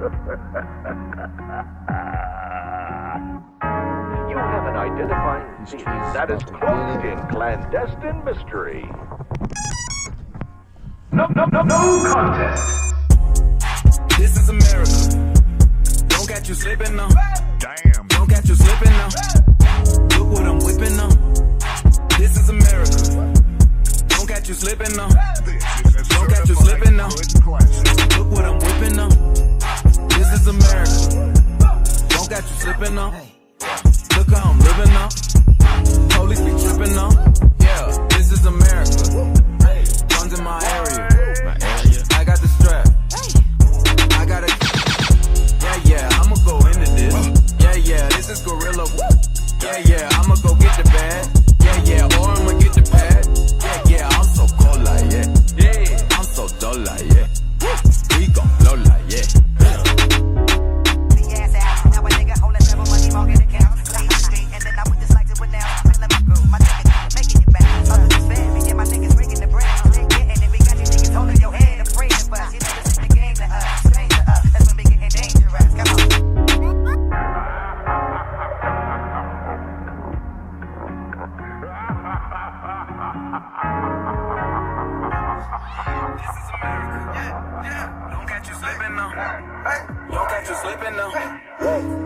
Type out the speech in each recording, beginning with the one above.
You have an identifying theme that is cloaked in clandestine mystery. No contest. This is America. Don't catch you slipping now. Damn. Don't catch you slipping now. Look what I'm whipping now. This is America. Don't catch you slipping now. Don't catch you slipping now. Look what I'm whipping now. This is America. Don't catch you slipping now. Look how I'm living now. Police be tripping now. Yeah, this is America. Guns in my area. I got the strap. I got a. Yeah, I'ma go into this. Yeah, this is Gorilla. Yeah, I'ma go get the bag. Yeah, or I'ma get the pad. Yeah, I'm so cold like yeah. I'm so dull like yeah. We gon' blow like yeah.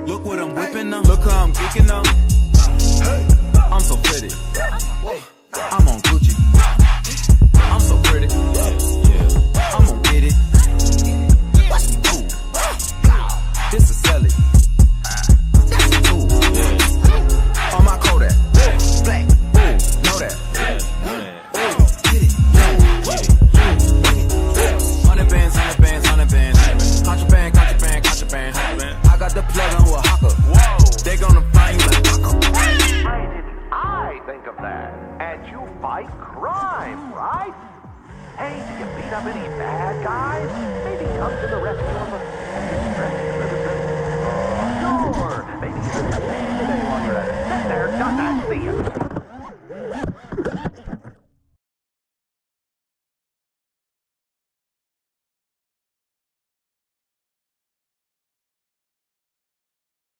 Look what I'm whipping now. Look how I'm geeking now. I'm so pretty. I'm on Gucci. I'm so pretty. Yeah. I'm gonna get it. Ooh. This is Sally. That's cool. Yeah. On my Kodak. Black. Ooh. Know that. Get it. Yeah. 100 bands. Contraband. I got the plug on who a hawker. Whoa. They gonna find you like hawker. Why didn't I think of that? And you fight crime, right? Hey, did you beat up any bad guys? Maybe come to the rescue of a distressed citizen? Sure, maybe even save the day while you're at it. Sit there, doesn't see you.